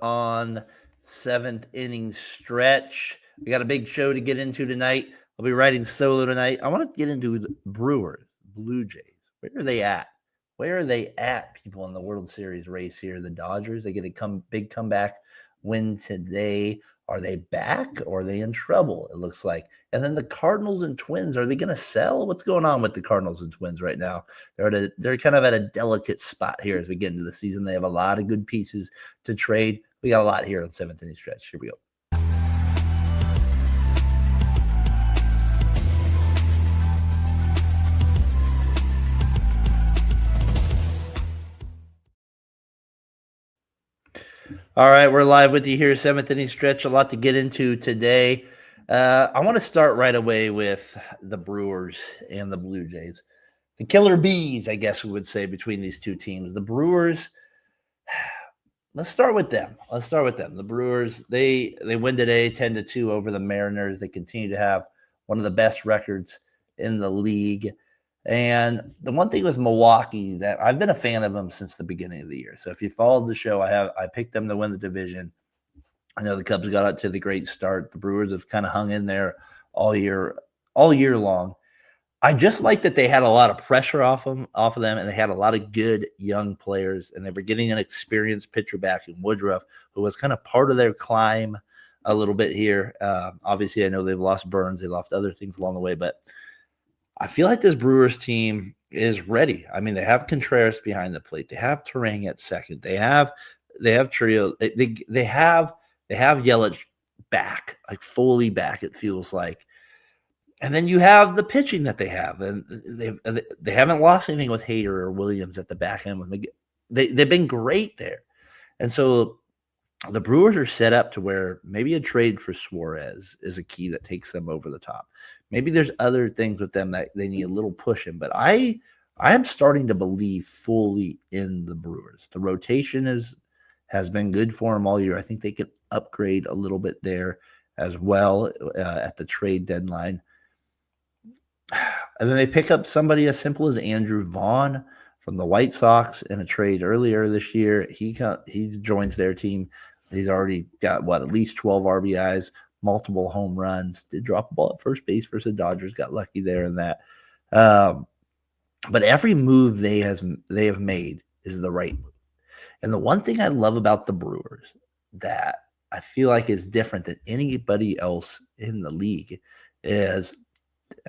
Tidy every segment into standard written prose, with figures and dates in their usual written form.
on seventh inning stretch. We got a big show to get into tonight. I'll be riding solo tonight. I want to get into the Brewers, Blue Jays. Where are they at? Where are they at, people, in the World Series race here? The Dodgers, they get a big comeback win today. Are they back or are they in trouble? It looks like. And then the Cardinals and Twins, are they going to sell? What's going on with the Cardinals and Twins right now? They're kind of at a delicate spot here as we get into the season. They have a lot of good pieces to trade. We got a lot here on seventh inning stretch. Here we go. All right, we're live with you here, seventh inning stretch. A lot to get into today. I want to start right away with the Brewers and the Blue Jays. The killer bees, I guess we would say, between these two teams. The Brewers, let's start with them. The Brewers, they win today 10-2 over the Mariners. They continue to have one of the best records in the league. And the one thing with Milwaukee, that I've been a fan of them since the beginning of the year. So if you followed the show, I picked them to win the division. I know the Cubs got out to the great start. The Brewers have kind of hung in there all year long. I just like that they had a lot of pressure off of them, and they had a lot of good young players, and they were getting an experienced pitcher back in Woodruff, who was kind of part of their climb a little bit here. Obviously, I know they've lost Burns, they lost other things along the way, but I feel like this Brewers team is ready. I mean, they have Contreras behind the plate. They have Turang at second. They have Trio. They have Yelich back, like fully back, it feels like. And then you have the pitching that they have, and they haven't lost anything with Hader or Williams at the back end. They've been great there, and so the Brewers are set up to where maybe a trade for Suarez is a key that takes them over the top. Maybe there's other things with them that they need a little push in, but I am starting to believe fully in the Brewers. The rotation has been good for them all year. I think they could upgrade a little bit there as well at the trade deadline. And then they pick up somebody as simple as Andrew Vaughn from the White Sox in a trade earlier this year. He joins their team. He's already got, at least 12 RBIs, multiple home runs. Did drop a ball at first base versus the Dodgers. Got lucky there in that. But every move they have made is the right move. And the one thing I love about the Brewers that I feel like is different than anybody else in the league is,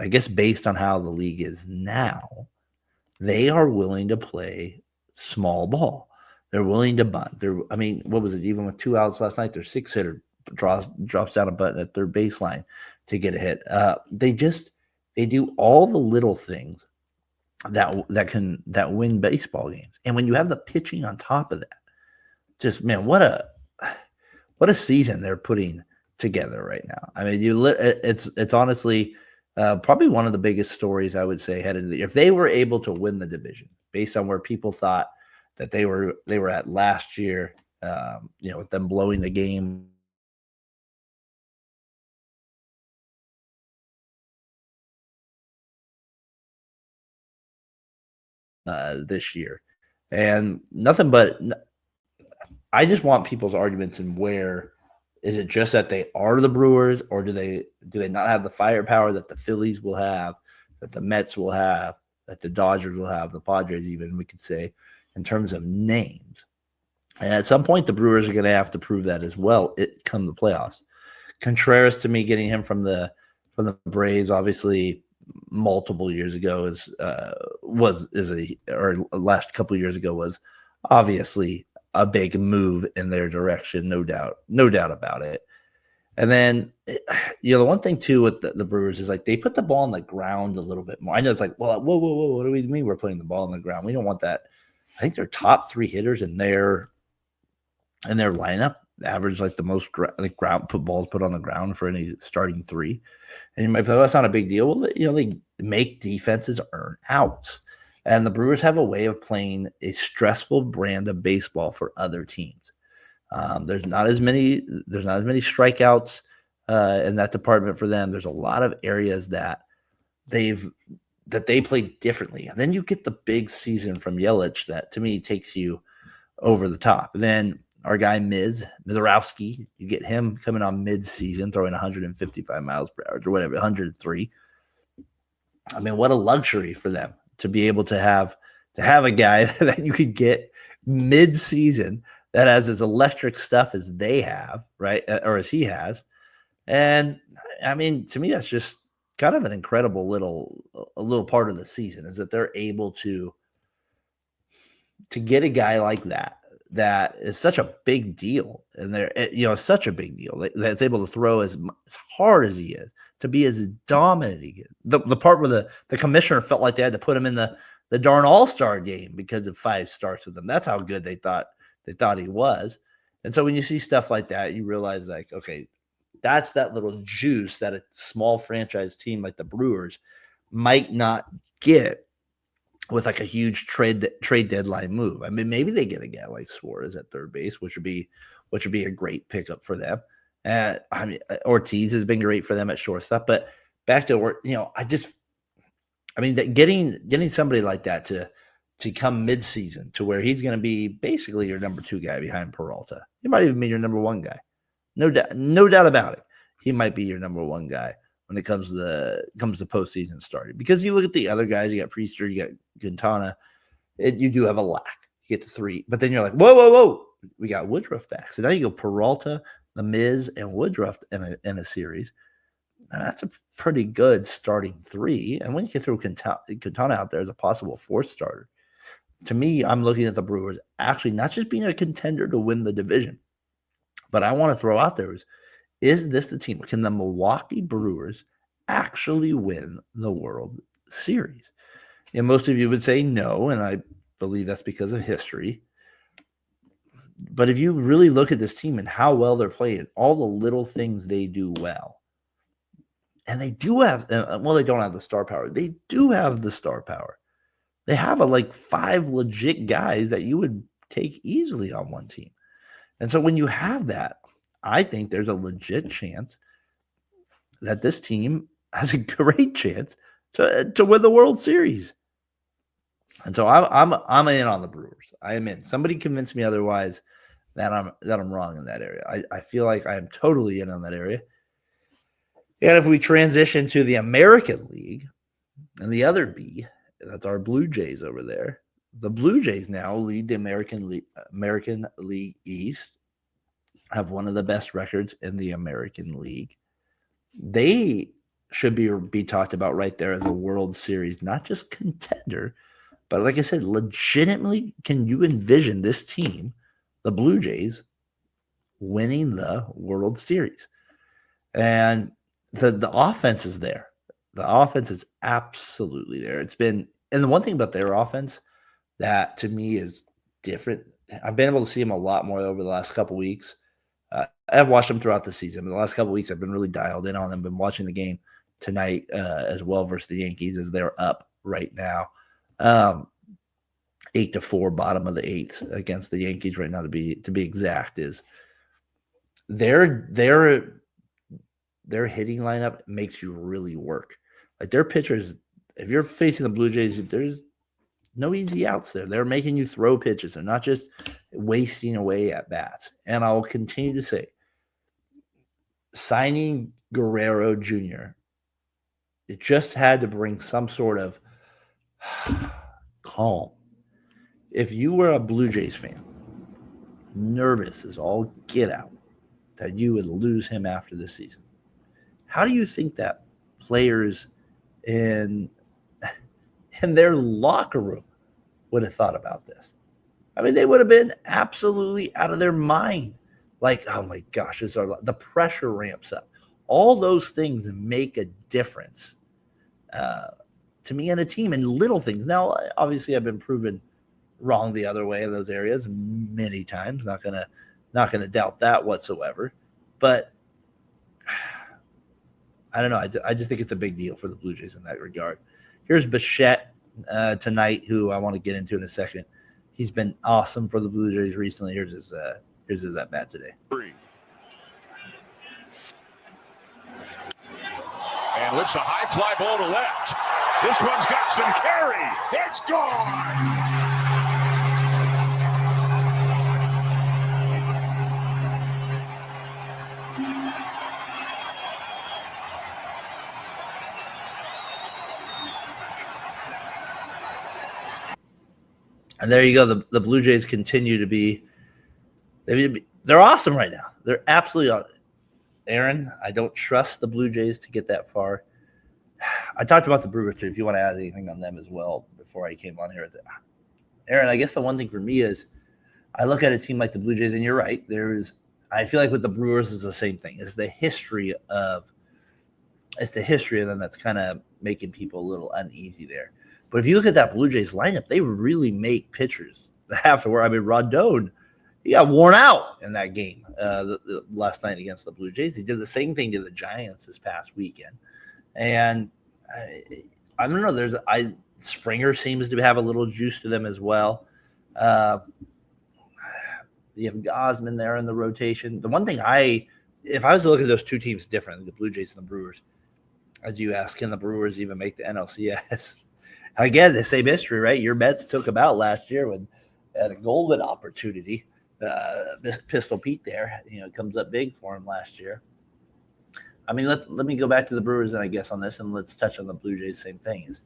I guess based on how the league is now, they are willing to play small ball. They're willing to bunt. What was it? Even with 2 outs last night, their 6-hitter drops down a button at their baseline to get a hit. They do all the little things that win baseball games. And when you have the pitching on top of that, just, man, what a season they're putting together right now. I mean, it's honestly probably one of the biggest stories, I would say, headed into the year. If they were able to win the division based on where people thought that they were at last year, with them blowing the game this year, and nothing but I just want people's arguments in where is it just that they are the Brewers, or do they not have the firepower that the Phillies will have, that the Mets will have, that the Dodgers will have, the Padres even, we could say, in terms of names. And at some point, the Brewers are going to have to prove that as well come the playoffs. Contreras, to me, getting him from the Braves, obviously multiple years ago last couple of years ago was obviously a big move in their direction, no doubt about it. And then, the one thing too with the Brewers is, like, they put the ball on the ground a little bit more. I know it's like, well, whoa, what do we mean we're putting the ball on the ground? We don't want that. I think their top 3 hitters in their lineup average like the most ground balls put on the ground for any starting 3. And you might be like, that's not a big deal. Well, they make defenses earn outs. And the Brewers have a way of playing a stressful brand of baseball for other teams. There's not as many strikeouts in that department for them. There's a lot of areas that they play differently. And then you get the big season from Yelich that, to me, takes you over the top. And then our guy Mizorowski. You get him coming on mid-season, throwing 155 miles per hour or whatever, 103. I mean, what a luxury for them to be able to have a guy that you could get mid-season that has as electric stuff as they have, right, or as he has. And I mean, to me, that's just kind of an incredible little part of the season, is that they're able to get a guy like that is such a big deal, and such a big deal that's able to throw as hard as he is, to be as dominant as he is. The part where the commissioner felt like they had to put him in the darn All-Star game because of 5 starts with him. That's how good they thought he was. And so when you see stuff like that, you realize, like, okay, that's that little juice that a small franchise team like the Brewers might not get with like a huge trade deadline move. I mean, maybe they get a guy like Suarez at third base, which would be a great pickup for them. And I mean, Ortiz has been great for them at shortstop. But back to where, that getting somebody like that to come midseason to where he's going to be basically your number 2 guy behind Peralta. He might even be your number 1 guy. No doubt about it. He might be your number 1 guy when it comes to postseason starting. Because you look at the other guys, you got Priester, you got Quintana, you do have a lack. You get to 3, but then you're like, whoa, we got Woodruff back. So now you go Peralta, The Miz, and Woodruff in a series. Now that's a pretty good starting 3. And when you can throw Quintana out there as a possible 4th starter, to me, I'm looking at the Brewers actually not just being a contender to win the division, but I want to throw out there is this the team? Can the Milwaukee Brewers actually win the World Series? And most of you would say no, and I believe that's because of history. But if you really look at this team and how well they're playing, all the little things they do well, and they do have, they don't have the star power. They do have the star power. They have 5 legit guys that you would take easily on one team. And so when you have that, I think there's a legit chance that this team has a great chance to win the World Series. And so I'm in on the Brewers. I am in. Somebody convinced me otherwise that I'm wrong in that area. I feel like I am totally in on that area. And if we transition to the American League and the other B, that's our Blue Jays over there. The Blue Jays now lead the American League East, have one of the best records in the American League. They should be talked about right there as a World Series, not just contender, but like I said, legitimately, can you envision this team, the Blue Jays, winning the World Series? And the offense is there. The offense is absolutely there. And the one thing about their offense that to me is different, I've been able to see them a lot more over the last couple weeks. I've watched them throughout the season, but the last couple weeks I've been really dialed in on them. Been watching the game tonight as well versus the Yankees as they're up right now, 8-4, bottom of the 8th against the Yankees right now. To be exact, is their hitting lineup makes you really work. Like their pitchers, if you're facing the Blue Jays, there's no easy outs there. They're making you throw pitches. They're not just wasting away at bats. And I'll continue to say, signing Guerrero Jr., it just had to bring some sort of calm. If you were a Blue Jays fan, nervous as all get out that you would lose him after this season, how do you think that players in their locker room would have thought about this? I mean, they would have been absolutely out of their mind. Like, oh my gosh, the pressure ramps up. All those things make a difference to me and a team, and little things. Now, obviously, I've been proven wrong the other way in those areas many times. Not gonna doubt that whatsoever. But I don't know. I just think it's a big deal for the Blue Jays in that regard. Here's Bichette tonight, who I want to get into in a second. He's been awesome for the Blue Jays recently. Here's his at bat today. And lifts a high fly ball to left. This one's got some carry. It's gone. And there you go. The Blue Jays continue to be they're awesome right now. They're absolutely awesome. Aaron, I don't trust the Blue Jays to get that far. I talked about the Brewers too. If you want to add anything on them as well before I came on here, Aaron, I guess the one thing for me is I look at a team like the Blue Jays, and you're right. I feel like with the Brewers is the same thing. It's the history of them that's kind of making people a little uneasy there. But if you look at that Blue Jays lineup, they really make pitchers have to work. I mean, Rondon, he got worn out in that game the last night against the Blue Jays. He did the same thing to the Giants this past weekend. And I don't know. Springer seems to have a little juice to them as well. You have Gosman there in the rotation. The one thing if I was to look at those two teams differently, the Blue Jays and the Brewers, as you ask, can the Brewers even make the NLCS? Again, the same history, right? Your Mets took them out last year when had a golden opportunity. This Pistol Pete there, comes up big for him last year. I mean, let me go back to the Brewers then, I guess, on this, and let's touch on the Blue Jays. Same thing is,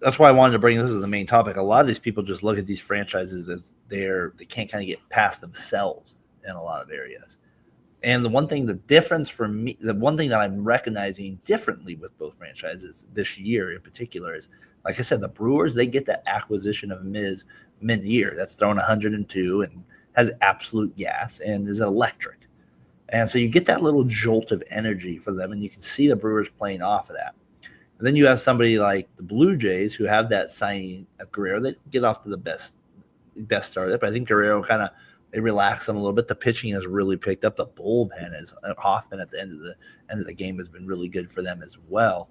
that's why I wanted to bring this as the main topic. A lot of these people just look at these franchises as they can't kind of get past themselves in a lot of areas. And the one thing that I'm recognizing differently with both franchises this year in particular is, like I said, the Brewers, they get that acquisition of Miz mid-year that's thrown 102 and has absolute gas and is electric. And so you get that little jolt of energy for them, and you can see the Brewers playing off of that. And then you have somebody like the Blue Jays who have that signing of Guerrero. They get off to the best start. But I think Guerrero they relax them a little bit. The pitching has really picked up. The bullpen is Hoffman at the end of the game has been really good for them as well.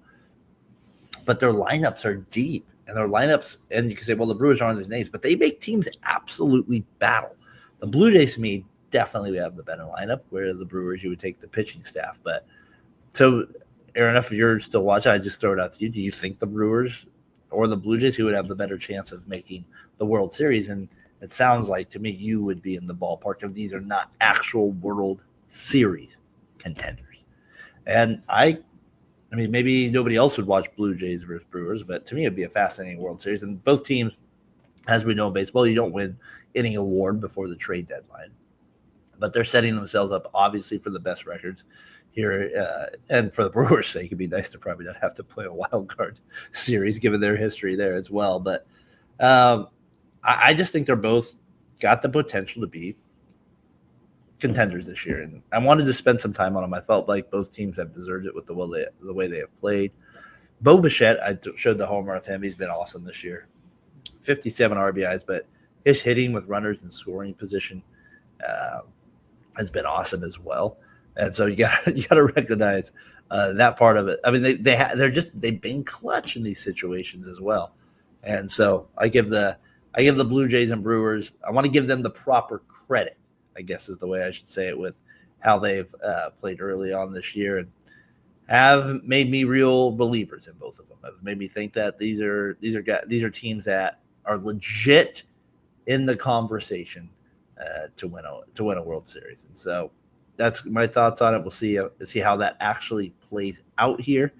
But their lineups are deep, and and you can say, well, the Brewers aren't these names, but they make teams absolutely battle. The Blue Jays, to me, definitely have the better lineup, where the Brewers, you would take the pitching staff. But so, Aaron, if you're still watching, I just throw it out to you. Do you think the Brewers or the Blue Jays who would have the better chance of making the World Series? And it sounds like to me you would be in the ballpark of these are not actual World Series contenders. And I mean, maybe nobody else would watch Blue Jays versus Brewers, but to me it'd be a fascinating World Series. And both teams, as we know in baseball, you don't win any award before the trade deadline. But they're setting themselves up, obviously, for the best records here. And for the Brewers' sake, it'd be nice to probably not have to play a wild card series, given their history there as well. But I just think they're both got the potential to be contenders this year. And I wanted to spend some time on them. I felt like both teams have deserved it with the way they have played. Bo Bichette, I showed the homer of him. He's been awesome this year. 57 RBIs, but his hitting with runners in scoring position has been awesome as well. And so you got to recognize that part of it. I mean, they've been clutch in these situations as well. And so I give the Blue Jays and Brewers, I want to give them the proper credit, I guess is the way I should say it, with how they've played early on this year and have made me real believers in both of them. Have made me think that these are teams that are legit in the conversation to win a World Series. And so that's my thoughts on it. We'll see how that actually plays out here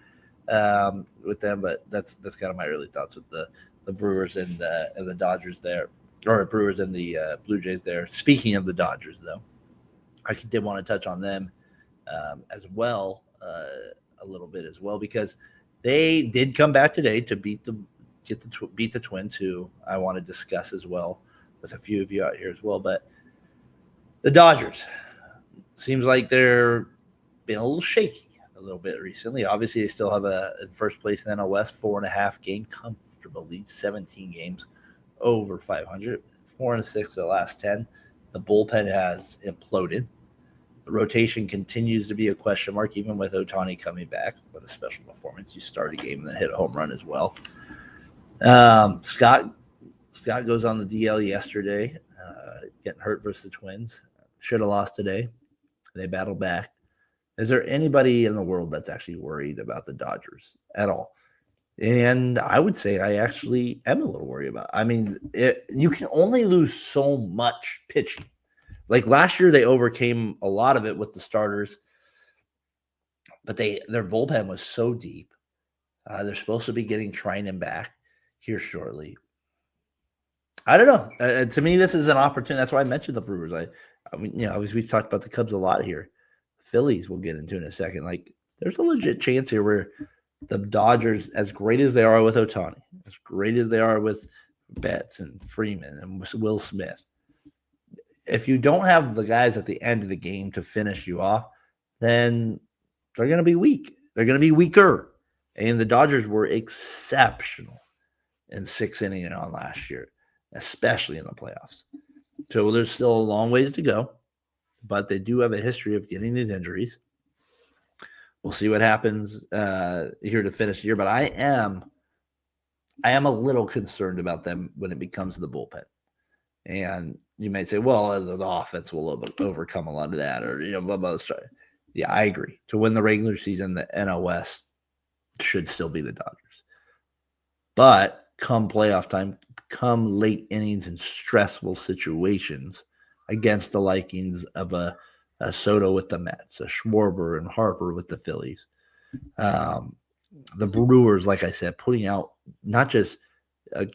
with them. But that's kind of my early thoughts with the Brewers and the Dodgers there, or Brewers and the Blue Jays there. Speaking of the Dodgers, though, I did want to touch on them as well a little bit as well, because they did come back today to beat the Twins, who I want to discuss as well with a few of you out here as well. But the Dodgers seems like they're been a little shaky a little bit recently. Obviously, they still have in first place in NL West, 4.5 game comfortable lead, 17 games over 500, 4-6 the last 10. The bullpen has imploded. The rotation continues to be a question mark, even with Ohtani coming back with a special performance. You start a game and then hit a home run as well. Scott goes on the DL yesterday, getting hurt versus the Twins. Should have lost today. They battled back. Is there anybody in the world that's actually worried about the Dodgers at all? And I would say I actually am a little worried about it. I mean, you can only lose so much pitching. Like last year, they overcame a lot of it with the starters, but their bullpen was so deep. They're supposed to be getting Trinan back. here shortly. I don't know. To me, this is an opportunity. That's why I mentioned the Brewers. I mean, obviously we've talked about the Cubs a lot here. Phillies we'll get into in a second. Like, there's a legit chance here where the Dodgers, as great as they are with Ohtani, as great as they are with Betts and Freeman and Will Smith, if you don't have the guys at the end of the game to finish you off, then they're going to be weak. They're going to be weaker. And the Dodgers were exceptional in 6 innings on last year, especially in the playoffs. So there's still a long ways to go, but they do have a history of getting these injuries. We'll see what happens here to finish the year, but I am a little concerned about them when it becomes the bullpen. And you might say, well, the offense will overcome a lot of that, or blah blah. Yeah, I agree. To win the regular season, the NL West should still be the Dodgers. But come playoff time, come late innings and stressful situations against the likings of a Soto with the Mets, a Schwarber and Harper with the Phillies. The Brewers, like I said, putting out not just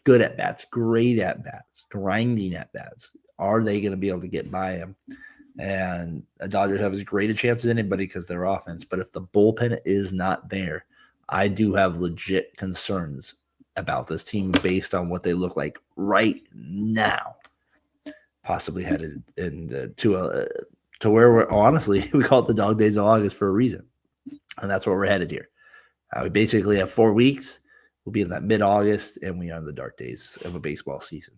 good at-bats, great at-bats, grinding at-bats. Are they going to be able to get by him? And the Dodgers have as great a chance as anybody because their offense. But if the bullpen is not there, I do have legit concerns about this team based on what they look like right now. Possibly headed to where we're honestly, we call it the dog days of August for a reason. And that's where we're headed here. We basically have 4 weeks. We'll be in that mid-August, and we are in the dark days of a baseball season.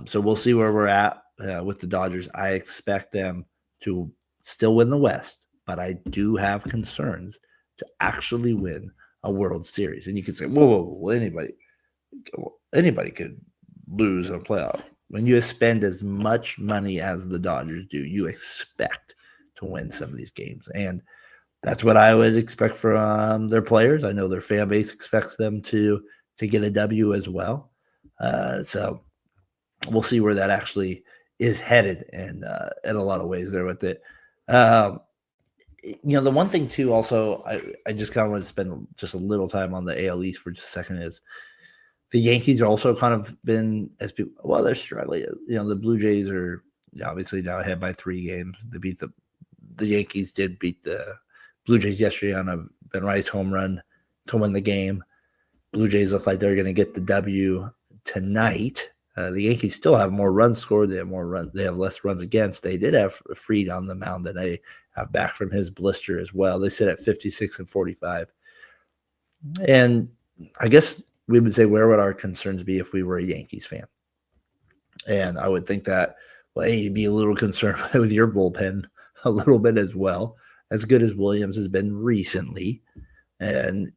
So we'll see where we're at with the Dodgers. I expect them to still win the West, but I do have concerns to actually win a World Series. And you could say, whoa, anybody could lose a playoff. When you spend as much money as the Dodgers do, you expect to win some of these games. And that's what I would expect from their players. I know their fan base expects them to get a W as well. So we'll see where that actually is headed in a lot of ways there with it. The one thing too, also, I just kind of want to spend just a little time on the AL East for just a second is the Yankees are also kind of been, as people, well, they're struggling. The Blue Jays are obviously now ahead by 3 games. They beat the Yankees did beat the Blue Jays yesterday on a Ben Rice home run to win the game. Blue Jays look like they're going to get the W tonight. The Yankees still have more runs scored. They have more runs. They have less runs against. They did have Fried on the mound that they have back from his blister as well. They sit at 56 and 45. And I guess we would say, where would our concerns be if we were a Yankees fan? And I would think that, well, hey, you'd be a little concerned with your bullpen a little bit as well, as good as Williams has been recently. But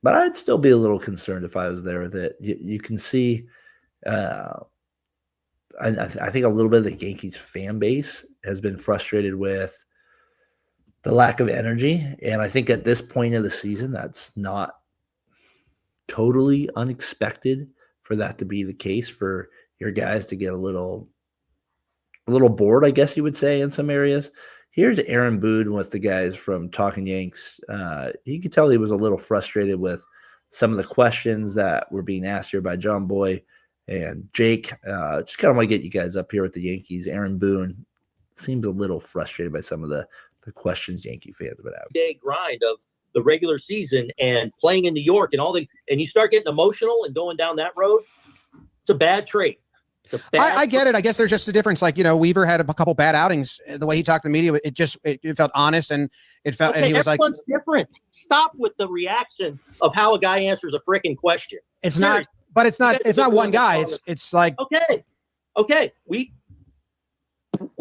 I'd still be a little concerned if I was there with it. You can see, I think a little bit of the Yankees fan base has been frustrated with the lack of energy. And I think at this point of the season, that's not totally unexpected for that to be the case, for your guys to get a little bored, I guess you would say, in some areas. Here's Aaron Boone with the guys from Talking Yanks. You could tell he was a little frustrated with some of the questions that were being asked here by John Boy and Jake. Just kind of want to get you guys up here with the Yankees. Aaron Boone seemed a little frustrated by some of the questions Yankee fans would have. Day grind of the regular season and playing in New York and and you start getting emotional and going down that road. It's a bad trait. I get it. I guess there's just a difference. Like, Weaver had a couple bad outings. The way he talked to the media, it felt honest, and it felt. Okay, and he was like, everyone's different. Stop with the reaction of how a guy answers a freaking question. It's not, but it's not. It's not one guy. It's like, okay. We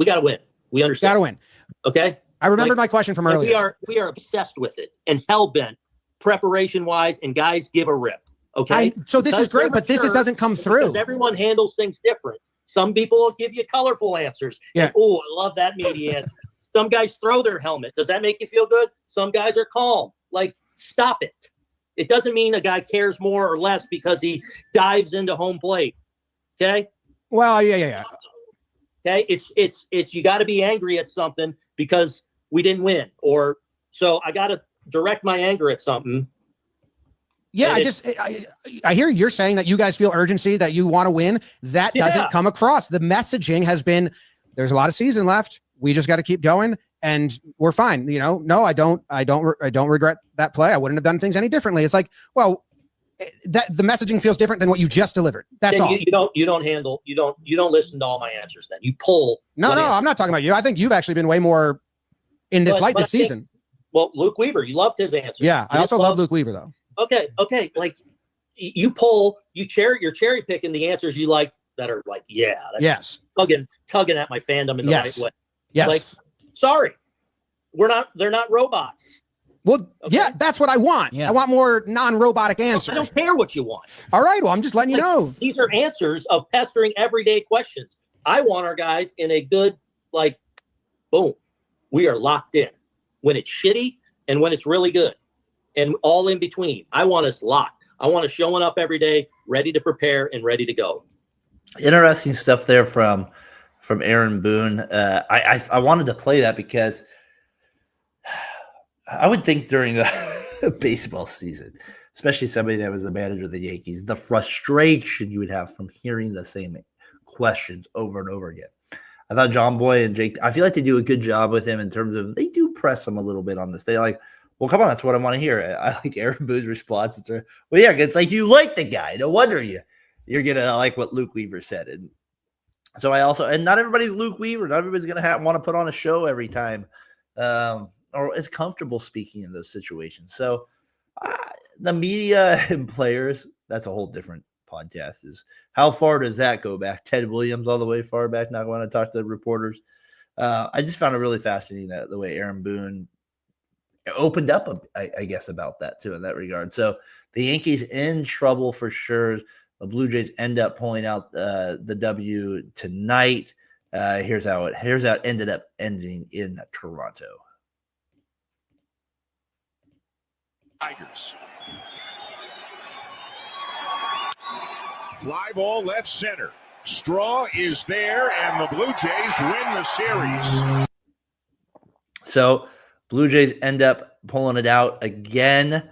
got to win. We understand. Got to win. Okay. I remembered my question from earlier. We are obsessed with it and hell bent, preparation wise, and guys give a rip. Okay. So this is great, but this doesn't come through. Because everyone handles things different. Some people will give you colorful answers. Yeah. Oh, I love that media answer. Some guys throw their helmet. Does that make you feel good? Some guys are calm. Like, stop it. It doesn't mean a guy cares more or less because he dives into home plate. Okay. Well, yeah. Okay. It's you got to be angry at something because we didn't win, so I got to direct my anger at something. Yeah, I hear you're saying that you guys feel urgency, that you want to win. That doesn't come across. The messaging has been, there's a lot of season left. We just got to keep going, and we're fine. No, I don't regret that play. I wouldn't have done things any differently. It's like, well, that the messaging feels different than what you just delivered. That's all. You don't listen to all my answers. Then you pull. No, I'm not talking about you. I think you've actually been way more in this light this season. Well, Luke Weaver, you loved his answer. Yeah, I also love Luke Weaver though. Okay. Like you're cherry picking the answers you like that are like, that's tugging at my fandom in the right way. Yes. Like, sorry, they're not robots. Well, that's what I want. Yeah. I want more non-robotic answers. I don't care what you want. All right. Well, I'm just letting you know. These are answers of pestering everyday questions. I want our guys in a good, boom, we are locked in. When it's shitty and when it's really good. And all in between. I want us locked. I want us showing up every day, ready to prepare and ready to go. Interesting stuff there from Aaron Boone. I wanted to play that because I would think during the baseball season, especially somebody that was the manager of the Yankees, the frustration you would have from hearing the same questions over and over again. I thought John Boy and Jake, I feel like they do a good job with him in terms of they do press him a little bit on this. They like, well, come on, that's what I want to hear. I like Aaron Boone's response. It's it's like you like the guy. No wonder you're gonna like what Luke Weaver said. And so and not everybody's Luke Weaver. Not everybody's gonna want to put on a show every time, or is comfortable speaking in those situations. So the media and players, that's a whole different podcast. Is how far does that go back? Ted Williams all the way far back. Not going to talk to reporters. I just found it really fascinating that the way Aaron Boone opened up, I guess, about that too in that regard. So the Yankees in trouble for sure. The Blue Jays end up pulling out the W tonight. Here's how it ended up ending in Toronto. Tigers. Fly ball left center. Straw is there, and the Blue Jays win the series. So Blue Jays end up pulling it out again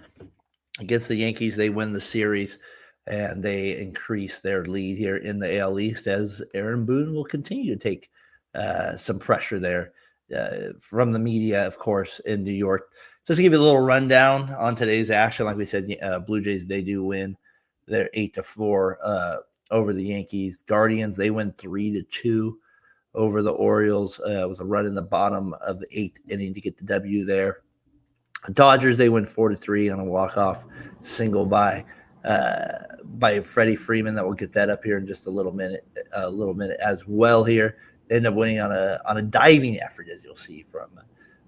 against the Yankees. They win the series, and they increase their lead here in the AL East as Aaron Boone will continue to take some pressure there from the media, of course, in New York. Just to give you a little rundown on today's action, like we said, Blue Jays, they do win. They're 8-4 over the Yankees. Guardians, they win 3-2 over the Orioles. With a run in the bottom of the 8th inning to get the W there. Dodgers, they win 4-3 on a walk-off single by Freddie Freeman. That will get that up here in just a little minute as well here. They end up winning on a diving effort, as you'll see from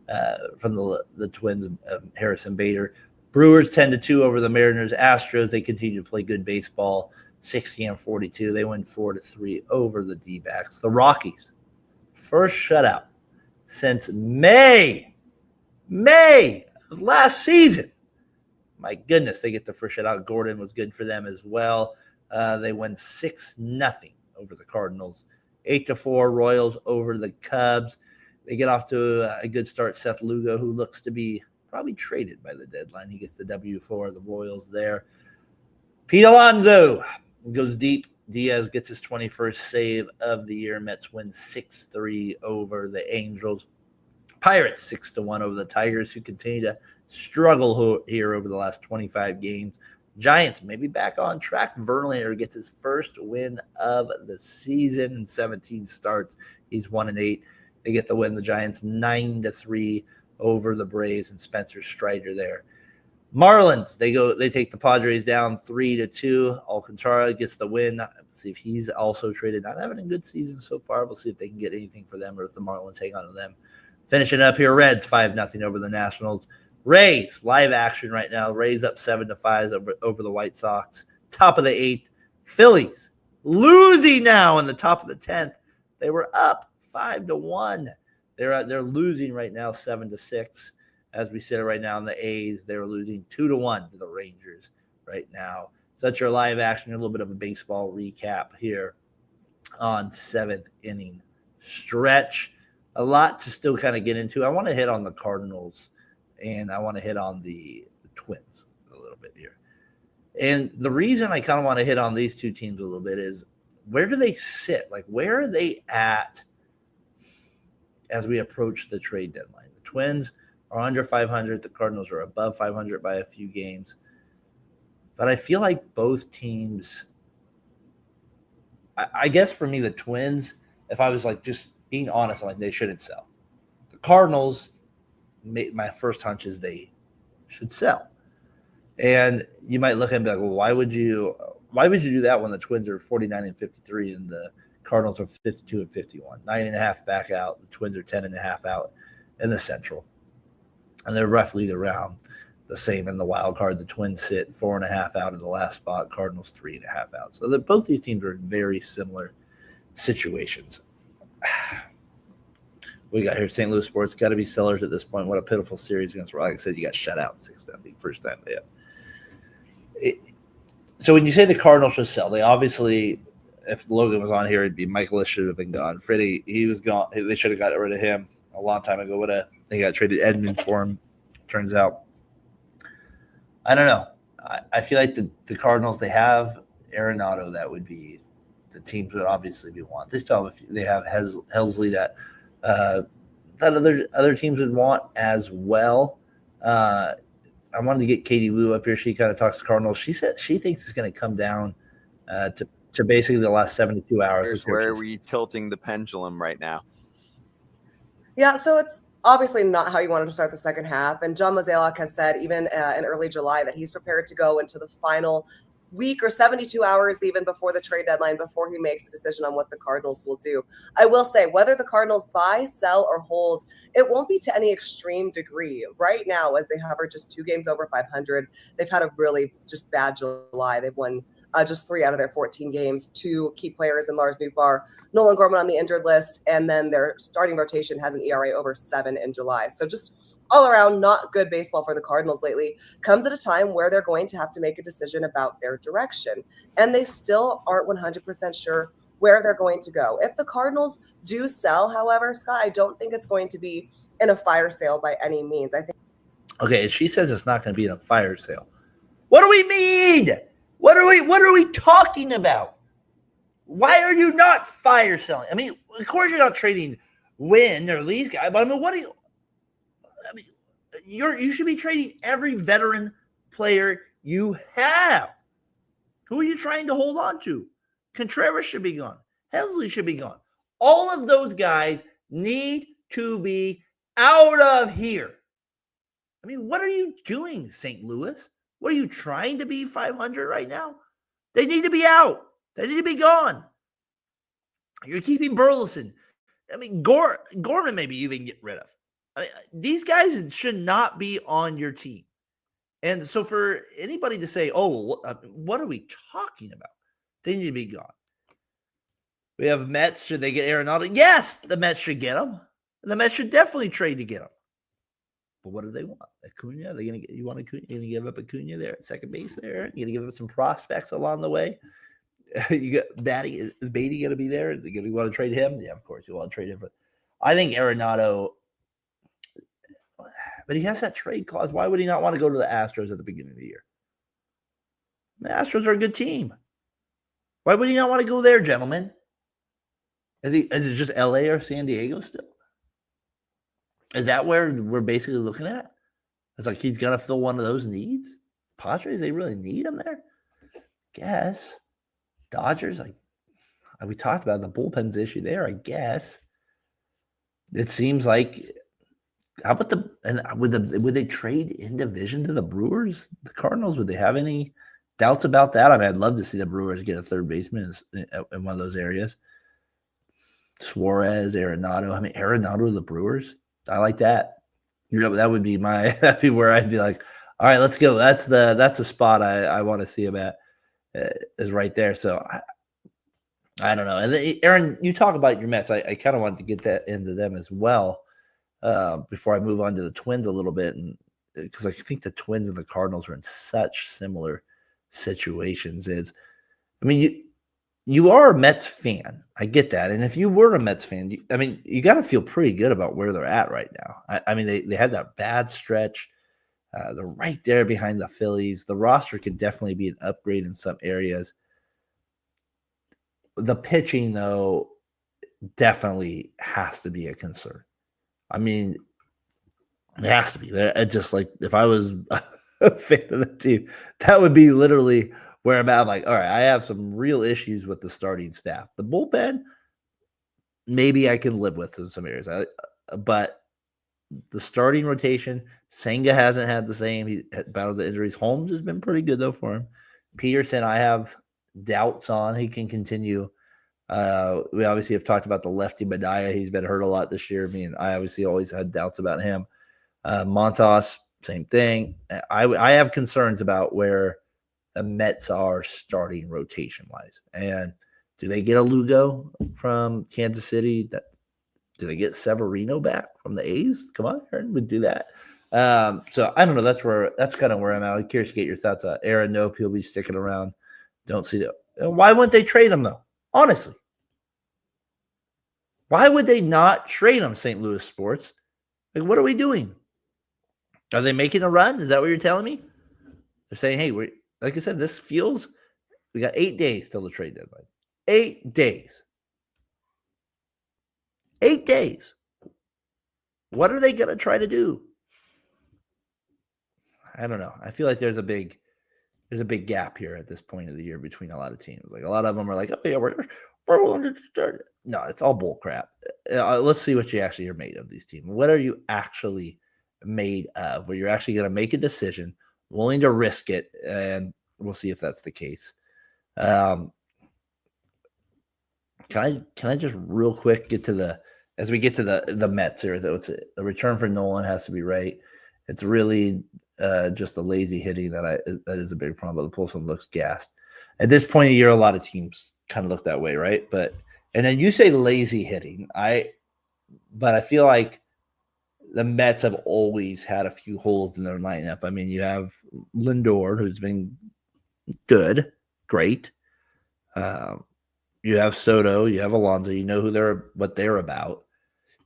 the Twins, Harrison Bader. Brewers 10-2 over the Mariners. Astros, they continue to play good baseball, 60-42. They win 4-3 over the D-backs. The Rockies, first shutout since May of last season. My goodness, they get the first shutout. Gordon was good for them as well. They win 6-0 over the Cardinals. 8-4 Royals over the Cubs. They get off to a good start. Seth Lugo, who looks to be probably traded by the deadline. He gets the W for the Royals there. Pete Alonso goes deep. Diaz gets his 21st save of the year. Mets win 6-3 over the Angels. Pirates 6-1 over the Tigers, who continue to struggle here over the last 25 games. Giants maybe back on track. Verlander gets his first win of the season in 17 starts. He's 1-8. They get the win. The Giants 9-3 over the Braves and Spencer Strider there. Marlins, they take the Padres down 3-2. Alcantara gets the win. Let's see if he's also traded. Not having a good season so far. We'll see if they can get anything for them or if the Marlins hang on to them. Finishing up here, Reds 5-0 over the Nationals. Rays, live action right now. Rays up 7-5 over the White Sox. Top of the 8th. Phillies losing now in the top of the 10th. They were up 5-1. They're losing right now 7-6. As we sit right now in the A's, they're losing 2-1 to the Rangers right now. So that's your live action, a little bit of a baseball recap here on 7th inning stretch. A lot to still kind of get into. I want to hit on the Cardinals and I want to hit on the Twins a little bit here. And the reason I kind of want to hit on these two teams a little bit is where do they sit? Like, where are they at as we approach the trade deadline? The Twins are under 500. The Cardinals are above 500 by a few games. But I feel like both teams, I guess for me, the Twins, if I was like just being honest, I'm like they shouldn't sell. The Cardinals, my first hunch is they should sell. And you might look at it and be like, well, why would you do that when the Twins are 49-53 and the Cardinals are 52-51, 9.5 back out. The Twins are 10.5 out in the Central, and they're roughly around the same in the wild card. The Twins sit 4.5 out of the last spot. Cardinals 3.5 out. So both these teams are in very similar situations. We got here St. Louis sports. Got to be sellers at this point. What a pitiful series against. Like I said, you got shut out 6-0 first time. Yeah. So when you say the Cardinals should sell, they obviously, if Logan was on here, it'd be Michael should have been gone. Freddie, he was gone. They should have got rid of him a long time ago. They got traded Edmund for him. Turns out, I don't know. I feel like the Cardinals, they have Arenado. That would be the teams would obviously be want. They still have they have Helsley that other teams would want as well. I wanted to get Katie Wu up here. She kind of talks to Cardinals. She said she thinks it's going to come down to basically the last 72 hours. Where are we tilting the pendulum right now? Yeah, so it's obviously not how you wanted to start the second half. And John Mozeliak has said even in early July that he's prepared to go into the final week or 72 hours even before the trade deadline, before he makes a decision on what the Cardinals will do. I will say, whether the Cardinals buy, sell, or hold, it won't be to any extreme degree. Right now, as they hover just 2 games over 500, they've had a really just bad July. They've won just 3 out of their 14 games. 2 key players in Lars Nootbaar, Nolan Gorman on the injured list, and then their starting rotation has an ERA over 7 in July. So just all around not good baseball for the Cardinals lately. Comes at a time where they're going to have to make a decision about their direction. And they still aren't 100% sure where they're going to go. If the Cardinals do sell, however, Scott, I don't think it's going to be in a fire sale by any means. I think. Okay, she says it's not going to be in a fire sale. What do we mean? What are we talking about? Why are you not fire selling? I mean, of course you're not trading Wynn or these guys, but I mean, what do you? I mean, you should be trading every veteran player you have. Who are you trying to hold on to? Contreras should be gone. Helsley should be gone. All of those guys need to be out of here. I mean, what are you doing, St. Louis? What are you trying to be 500 right now? They need to be out. They need to be gone. You're keeping Burleson. I mean, Gorman maybe you can get rid of. I mean, these guys should not be on your team. And so for anybody to say, oh, what are we talking about? They need to be gone. We have Mets. Should they get Arenado? Yes, the Mets should get him. The Mets should definitely trade to get him. But what do they want? Acuna? Are they going to get? You want Acuna? You're going to give up Acuna there at second base there? You're going to give up some prospects along the way? You got Batty. Is Beatty going to be there? Is it going to want to trade him? Yeah, of course you want to trade him. But I think Arenado. But he has that trade clause. Why would he not want to go to the Astros at the beginning of the year? The Astros are a good team. Why would he not want to go there, gentlemen? Is it just LA or San Diego still? Is that where we're basically looking at? It's like he's gonna fill one of those needs. Padres, they really need him there. Guess. Dodgers, like we talked about the bullpen's issue there. I guess it seems like. How about would they trade in division to the Brewers? The Cardinals, would they have any doubts about that? I mean, I'd love to see the Brewers get a third baseman in one of those areas. Suarez, Arenado. I mean, Arenado to the Brewers. I like that. That would be that'd be where I'd be like, all right, let's go. That's the spot I want to see him at is right there. So I don't know. And then, Aaron, you talk about your Mets. I kind of wanted to get that into them as well. Before I move on to the Twins a little bit, and because I think the Twins and the Cardinals are in such similar situations. I mean, you are a Mets fan. I get that. And if you were a Mets fan, you got to feel pretty good about where they're at right now. I mean, they had that bad stretch. They're right there behind the Phillies. The roster could definitely be an upgrade in some areas. The pitching, though, definitely has to be a concern. I mean, it has to be. Just like if I was a fan of the team, that would be literally where I'm at. I'm like, all right, I have some real issues with the starting staff. The bullpen, maybe I can live with in some areas. But the starting rotation, Senga hasn't had the same. He battled the injuries. Holmes has been pretty good, though, for him. Peterson, I have doubts on. He can continue. We obviously have talked about the lefty Badaya. He's been hurt a lot this year. I mean, I obviously always had doubts about him. Montas, same thing. I have concerns about where the Mets are starting rotation-wise. And do they get a Lugo from Kansas City? Do they get Severino back from the A's? Come on, Aaron, would do that. So I don't know. That's kind of where I'm at. I'm curious to get your thoughts on Aaron. Nope, he'll be sticking around. Don't see that. Why wouldn't they trade him though? Honestly, why would they not trade him? St. Louis sports. Like, what are we doing? Are they making a run? Is that what you're telling me? They're saying, hey, like I said, this feels. We got 8 days till the trade deadline. 8 days. 8 days. What are they going to try to do? I don't know. I feel like there's a big gap here at this point of the year between a lot of teams. Like a lot of them are like, oh yeah, we're willing to start. No, it's all bull crap. Let's see what you actually are made of, these teams. What are you actually made of? Where you're actually going to make a decision, willing to risk it, and we'll see if that's the case. Can I just real quick get to as we get to the Mets here? The return for Nolan has to be right. It's really just the lazy hitting that is a big problem. But the Pulson looks gassed. At this point of the year, a lot of teams kind of look that way, right? And then you say lazy hitting. But I feel like the Mets have always had a few holes in their lineup. I mean, you have Lindor, who's been good, great. You have Soto, you have Alonso. You know what they're about.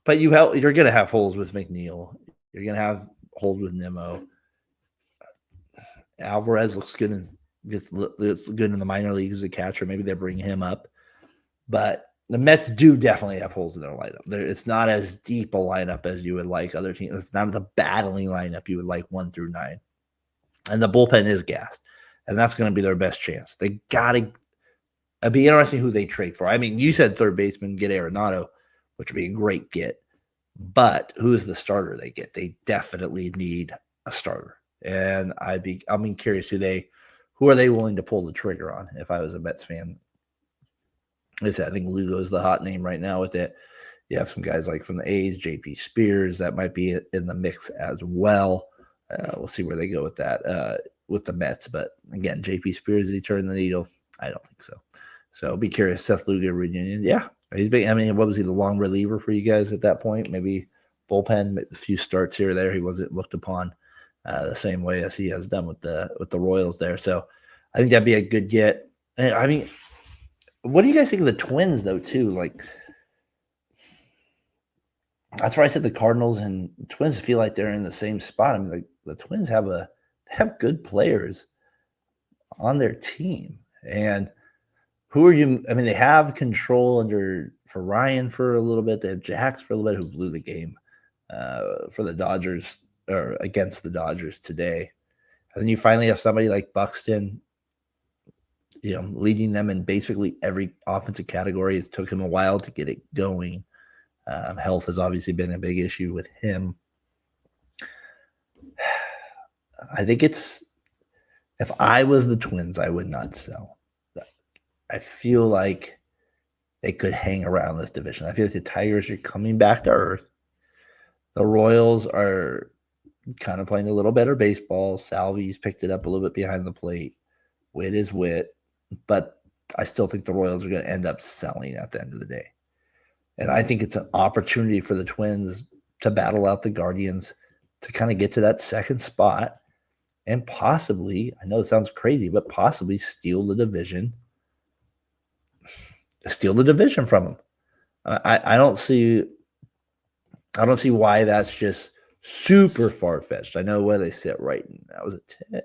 But you're going to have holes with McNeil. You're going to have holes with Nimmo. Alvarez looks good and gets good in the minor leagues as a catcher. Maybe they bring him up. But the Mets do definitely have holes in their lineup. It's not as deep a lineup as you would like other teams. It's not the battling lineup you would like 1 through 9. And the bullpen is gassed. And that's going to be their best chance. They got to – it'd be interesting who they trade for. I mean, you said third baseman, get Arenado, which would be a great get. But who is the starter they get? They definitely need a starter. And I'm curious who are they willing to pull the trigger on if I was a Mets fan. I think Lugo is the hot name right now with it. You have some guys like from the A's, JP Spears, that might be in the mix as well. We'll see where they go with that with the Mets. But again, JP Spears, is he turning the needle? I don't think so. So I'll be curious. Seth Lugo reunion. Yeah. He's big. I mean, what was he, the long reliever for you guys at that point? Maybe bullpen, a few starts here or there. He wasn't looked upon the same way as he has done with the Royals there. So I think that'd be a good get. And, I mean, what do you guys think of the Twins, though, too? Like, that's where I said the Cardinals and Twins feel like they're in the same spot. I mean, like, the Twins have good players on their team. And who are you? I mean, they have control for Ryan for a little bit. They have Jax for a little bit, who blew the game for the Dodgers or against the Dodgers today. And then you finally have somebody like Buxton, leading them in basically every offensive category. It took him a while to get it going. Health has obviously been a big issue with him. I think if I was the Twins, I would not sell. I feel like they could hang around this division. I feel like the Tigers are coming back to earth. The Royals are kind of playing a little better baseball. Salvi's picked it up a little bit behind the plate. Witt is Witt. But I still think the Royals are going to end up selling at the end of the day. And I think it's an opportunity for the Twins to battle out the Guardians, to kind of get to that second spot and possibly, I know it sounds crazy, but possibly steal the division from them. I don't see why that's just super far-fetched. I know where they sit right now. Was it 10?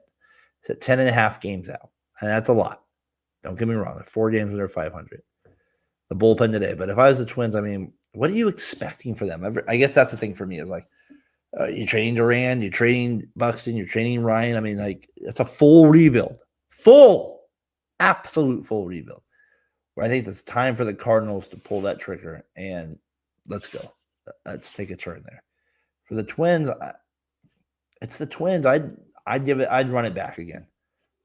It's at 10 and a half games out. And that's a lot. Don't get me wrong. They're 4 games under 500. The bullpen today. But if I was the Twins, I mean, what are you expecting for them? I guess that's the thing for me is like, you training Duran, you training Buxton, you're training Ryan. I mean, like, it's a full rebuild. Absolute full rebuild. Where I think it's time for the Cardinals to pull that trigger and let's go. Let's take a turn there. For the Twins, it's the Twins. I'd run it back again.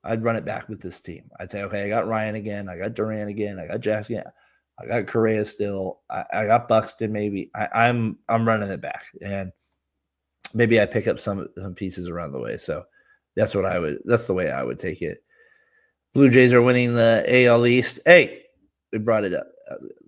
I'd run it back with this team. I'd say, okay, I got Ryan again. I got Duran again. I got Jackson. I got Correa still. I got Buxton maybe. I'm running it back. And maybe I pick up some pieces around the way. So that's the way I would take it. Blue Jays are winning the AL East. Hey, we brought it up.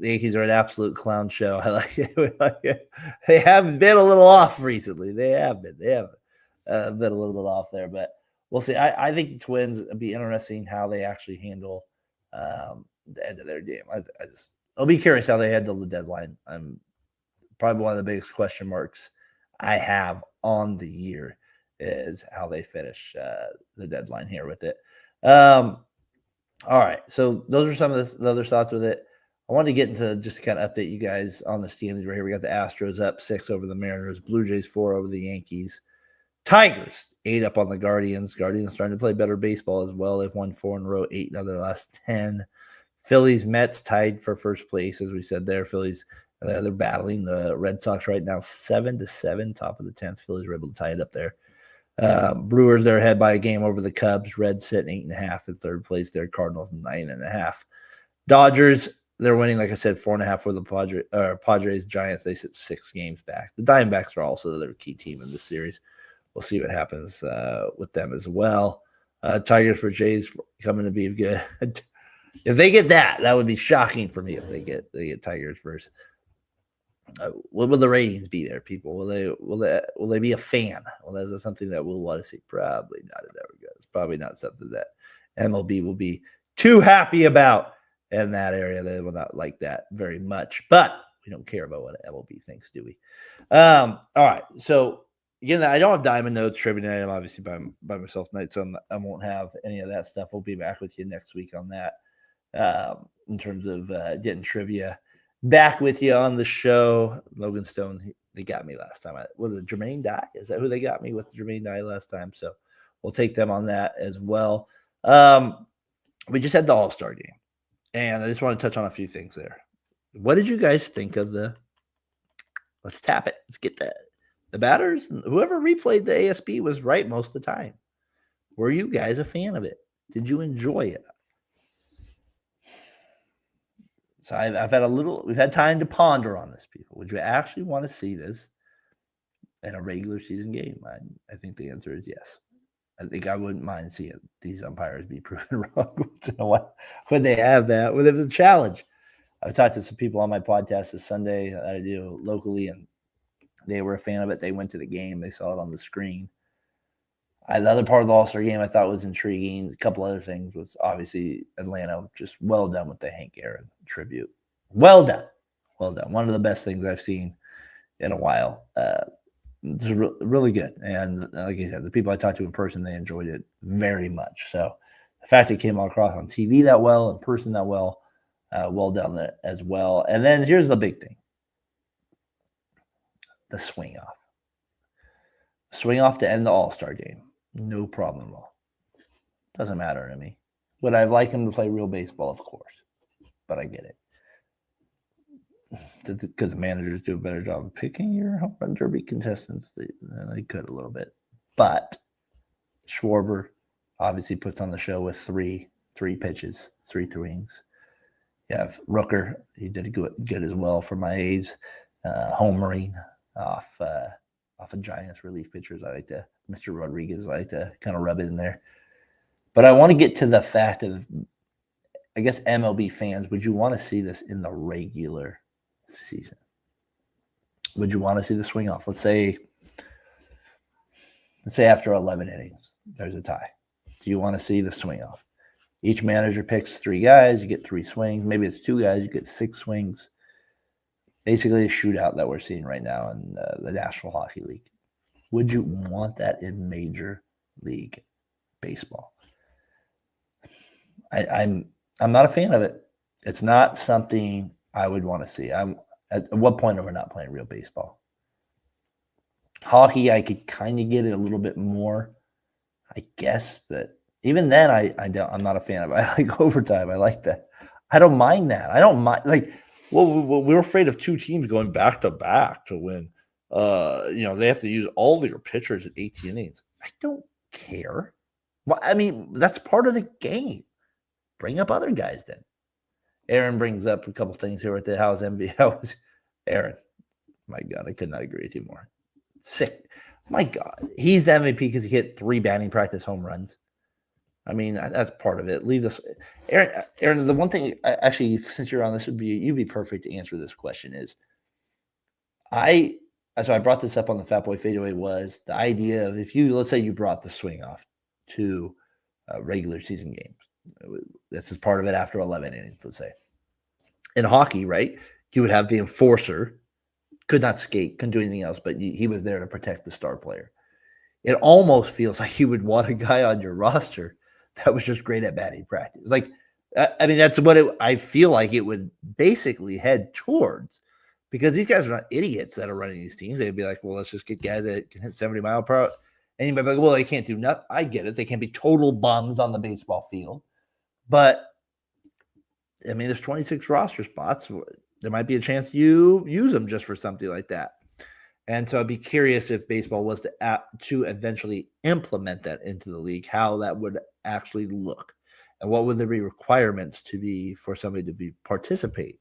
The Yankees are an absolute clown show. I like it. They have been a little off recently. They have been. They have been a little bit off there, but we'll see. I think the Twins, it'd be interesting how they actually handle the end of their game. I'll be curious how they handle the deadline. I'm probably one of the biggest question marks I have on the year is how they finish the deadline here with it. All right, so those are some of the other thoughts with it. I wanted to get into just to kind of update you guys on the standings right here. We got the Astros up 6 over the Mariners, Blue Jays 4 over the Yankees, Tigers 8 up on the Guardians. Guardians starting to play better baseball as well. They've won 4 in a row, 8 out of their last 10. Phillies, Mets tied for first place, as we said there. Phillies, they're battling the Red Sox right now, 7-7, top of the 10th. Phillies were able to tie it up there. Brewers, they're ahead by a game over the Cubs. Reds sitting 8.5 in third place there. Cardinals 9.5. Dodgers, they're winning, like I said, 4.5 for the Padres. Giants, they sit 6 games back. The Diamondbacks are also their key team in this series. We'll see what happens with them as well. Tigers for Jays coming to be good. If they get that would be shocking for me if they get Tigers first. What will the ratings be there, people? Will they be a fan? Well, that's something that we'll want to see. Probably not. It's probably not something that MLB will be too happy about in that area. They will not like that very much. But we don't care about what MLB thinks, do we? All right. So again, I don't have Diamond Notes trivia night. I'm obviously by myself tonight, so I won't have any of that stuff. We'll be back with you next week on that in terms of getting trivia. Back with you on the show. Logan Stone, they got me last time. Was it Jermaine Dye? Is that who they got me with, Jermaine Dye last time? So we'll take them on that as well. We just had the All-Star game, and I just want to touch on a few things there. What did you guys think of let's tap it. Let's get the batters. Whoever replayed the ASB was right most of the time. Were you guys a fan of it? Did you enjoy it? So we've had time to ponder on this, people. Would you actually want to see this in a regular season game? I think the answer is yes. I think I wouldn't mind seeing these umpires be proven wrong when they have that, when they have the challenge. I've talked to some people on my podcast this Sunday that I do locally, and they were a fan of it. They went to the game. They saw it on the screen. The other part of the All-Star game I thought was intriguing. A couple other things was obviously Atlanta, just well done with the Hank Aaron tribute. Well done. One of the best things I've seen in a while. It's really good. And like I said, the people I talked to in person, they enjoyed it very much. So the fact it came across on TV that well, in person that well, well done there as well. And then here's the big thing. The swing off. Swing off to end the All-Star game. No problem at all. Doesn't matter to me. Would I like him to play real baseball? Of course. But I get it. Could the managers do a better job of picking your home run derby contestants? They could a little bit. But Schwarber obviously puts on the show with three pitches, 3 swings. You have Rooker. He did good as well for my A's. Homering off of Giants relief pitchers. I like to, Mr. Rodriguez, I like to kind of rub it in there. But I want to get to the fact of, I guess, MLB fans, would you want to see this in the regular season? Would you want to see the swing off? Let's say after 11 innings, there's a tie. Do you want to see the swing off? Each manager picks 3 guys. You get 3 swings. Maybe it's 2 guys. You get 6 swings. Basically a shootout that we're seeing right now in the National Hockey League. Would you want that in Major League Baseball? I'm not a fan of it. It's not something I would want to see. At what point are we not playing real baseball? Hockey, I could kind of get it a little bit more, I guess, but even then, I'm not a fan of it. I like overtime. I like that. I don't mind that. I don't mind we're afraid of two teams going back to back to win. They have to use all your pitchers at 18 innings. I don't care. Well, I mean, that's part of the game. Bring up other guys then. Aaron brings up a couple things here with the how's MVP. Aaron? My God, I could not agree with you more. Sick. My God, he's the MVP because he hit 3 batting practice home runs. I mean, that's part of it. Leave this, Aaron. The one thing, actually, since you're on this, you'd be perfect to answer this question. So I brought this up on the Fat Boy Fadeaway, was the idea of, if let's say you brought the swing off to regular season games. This is part of it after 11 innings, let's say. In hockey, right, you would have the enforcer, could not skate, couldn't do anything else, but he was there to protect the star player. It almost feels like you would want a guy on your roster that was just great at batting practice. Like, I mean, that's what I feel like it would basically head towards, because these guys are not idiots that are running these teams. They'd be like, well, let's just get guys that can hit 70 mile per hour. And you might be like, well, they can't do nothing. I get it. They can't be total bums on the baseball field. But, I mean, there's 26 roster spots. There might be a chance you use them just for something like that. And so I'd be curious if baseball was to eventually implement that into the league, how that would actually look. And what would there be requirements to be for somebody to participate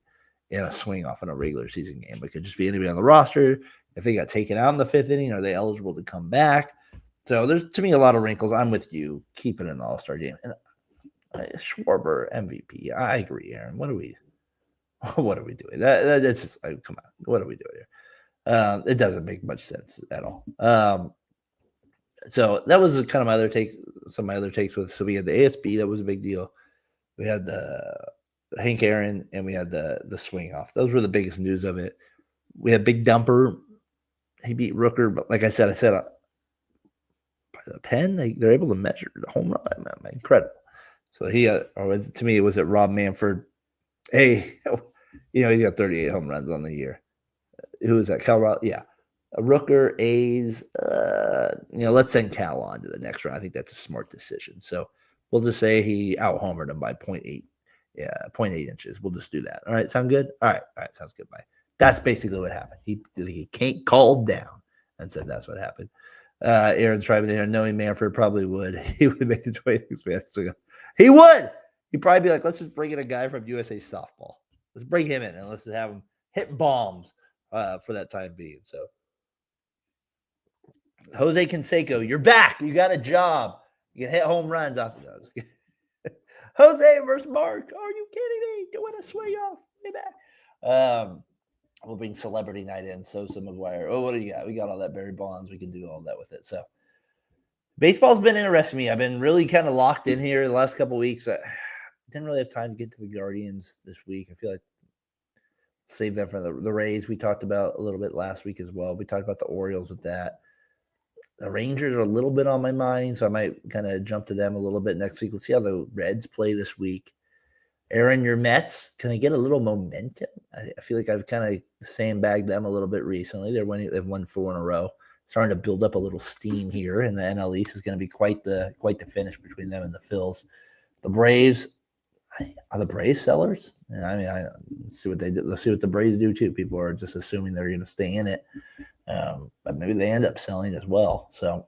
in a swing off in a regular season game? It could just be anybody on the roster. If they got taken out in the 5th inning, are they eligible to come back? So there's, to me, a lot of wrinkles. I'm with you. Keep it in the All-Star game. And Schwarber, MVP. I agree, Aaron. What are we doing? That's just, come on. What are we doing here? It doesn't make much sense at all. So that was kind of my other take. Some of my other takes with. So we had the ASB, that was a big deal. We had the Hank Aaron, and we had the swing off. Those were the biggest news of it. We had Big Dumper. He beat Rooker, but like I said by the pen, they're able to measure the home run. Incredible. So to me, was it Rob Manfred? Hey, he's got 38 home runs on the year. Who is that? Cal Raleigh? Yeah. Rooker, A's. Let's send Cal on to the next round. I think that's a smart decision. So we'll just say he out-homered him by 0.8. Yeah, 0.8 inches. We'll just do that. All right, sound good? All right, sounds good. Bye. That's basically what happened. He can't call down and said that's what happened. Aaron's driving there, knowing Manfred probably would. He would make the 26 man. So he would. He'd probably be like, let's just bring in a guy from USA Softball. Let's bring him in and let's just have him hit bombs for that time being. So Jose Canseco, you're back. You got a job. You can hit home runs off of those. Jose versus Mark. Are you kidding me? Doing a swing off. Way back. We'll bring Celebrity Night in. Sosa, McGuire. Oh, what do you got? We got all that. Barry Bonds. We can do all that with it. So baseball's been interesting to me. I've been really kind of locked in here the last couple of weeks. I didn't really have time to get to the Guardians this week. I feel like save that for the Rays. We talked about a little bit last week as well. We talked about the Orioles with that. The Rangers are a little bit on my mind, so I might kind of jump to them a little bit next week. Let's see how the Reds play this week. Aaron, your Mets, can I get a little momentum? I feel like I've kind of sandbagged them a little bit recently. They've won 4 in a row. Starting to build up a little steam here, and the NL East is going to be quite the finish between them and the Phils. The Braves, are the Braves sellers? I mean, let's see what they do. Let's see what the Braves do too. People are just assuming they're going to stay in it, but maybe they end up selling as well. So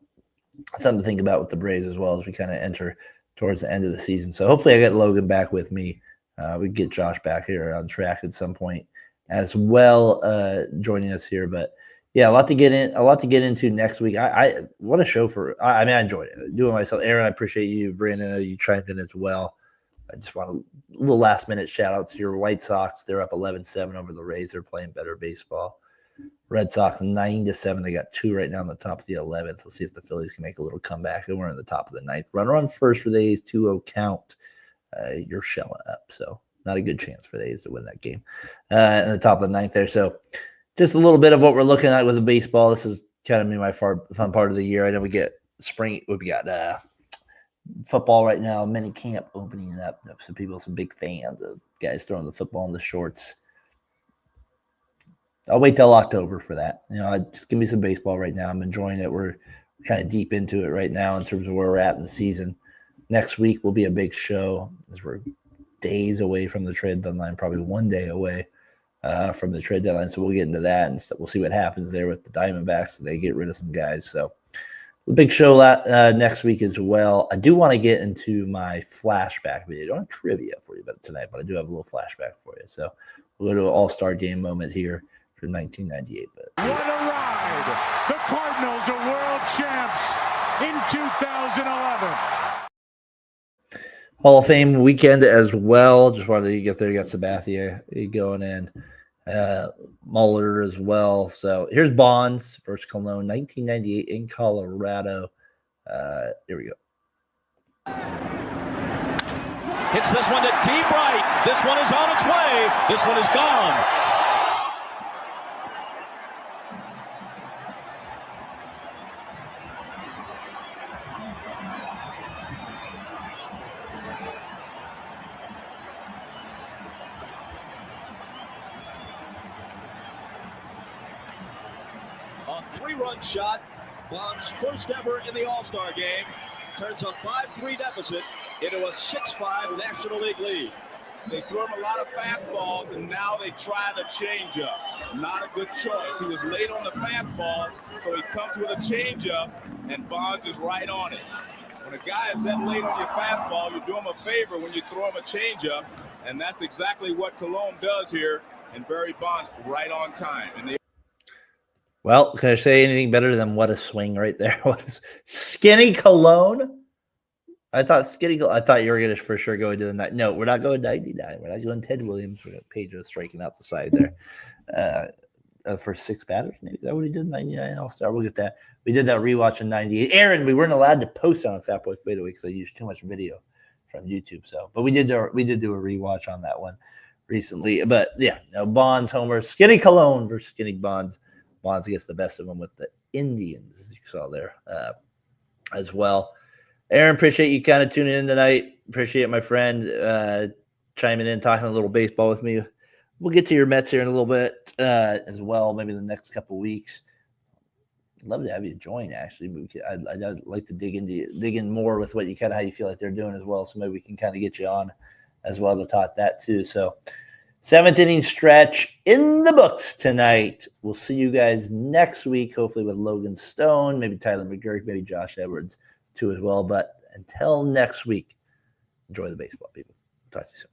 something to think about with the Braves as well as we kind of enter towards the end of the season. So hopefully I get Logan back with me. We get Josh back here on track at some point as well, joining us here. But yeah, a lot to get into next week. What a show I enjoyed it doing myself. Aaron, I appreciate you. Brandon, you chimed in as well. I just want a little last minute shout out to your White Sox. They're up 11-7 over the Rays. They're playing better baseball. Red Sox 9-7. They got 2 right now on the top of the 11th. We'll see if the Phillies can make a little comeback. And we're in the top of the 9th. Runner on first for the A's, 2-0 count. You're shelling up. So not a good chance for the A's to win that game. In the top of the 9th there. So just a little bit of what we're looking at with the baseball. This is kind of be my fun part of the year. I know we get spring. We got football right now, mini camp opening up. So people, some big fans of guys throwing the football in the shorts. I'll wait till October for that. Just give me some baseball right now. I'm enjoying it. We're kind of deep into it right now in terms of where we're at in the season. Next week will be a big show as we're days away from the trade deadline, probably 1 day away from the trade deadline. So we'll get into that, and we'll see what happens there with the Diamondbacks. They get rid of some guys. So a big show next week as well. I do want to get into my flashback video. I don't have trivia for you tonight, but I do have a little flashback for you. So we'll go to an all-star game moment here for 1998. But What a ride! The Cardinals are world champs in 2011. Hall of Fame weekend as well. Just wanted to get there. You got Sabathia going in. Muller as well. So here's Bonds versus Cologne, 1998 in Colorado. Here we go. Hits this one to deep right. This one is on its way. This one is gone. A three-run shot, Bonds' first ever in the All-Star game, turns a 5-3 deficit into a 6-5 National League lead. They threw him a lot of fastballs, and now they try the changeup. Not a good choice. He was late on the fastball, so he comes with a changeup, and Bonds is right on it. When a guy is that late on your fastball, you do him a favor when you throw him a changeup, and that's exactly what Cologne does here, and Barry Bonds right on time. And Well, can I say anything better than what a swing right there was? Skinny Cologne. I thought you were going to for sure go into the night. No, we're not going 99. We're not going Ted Williams. We're going Pedro striking out the side there for 6 batters. Maybe that what he did in 99 All-Star. We'll get that. We did that rewatch in 98. Aaron, we weren't allowed to post on Fat Boy Fadeaway because I used too much video from YouTube. So, but we did do a rewatch on that one recently. But yeah, no, Bonds homer, Skinny Cologne versus Skinny Bonds. Bonds gets the best of them with the Indians, as you saw there as well. Aaron, appreciate you kind of tuning in tonight. Appreciate my friend chiming in, talking a little baseball with me. We'll get to your Mets here in a little bit as well, maybe in the next couple of weeks. I'd love to have you join, actually. I'd like to dig in more with what you how you feel like they're doing as well. So maybe we can kind of get you on as well to talk that too. So 7th inning stretch in the books tonight. We'll see you guys next week, hopefully with Logan Stone, maybe Tyler McGurk, maybe Josh Edwards too as well. But until next week, enjoy the baseball, people. Talk to you soon.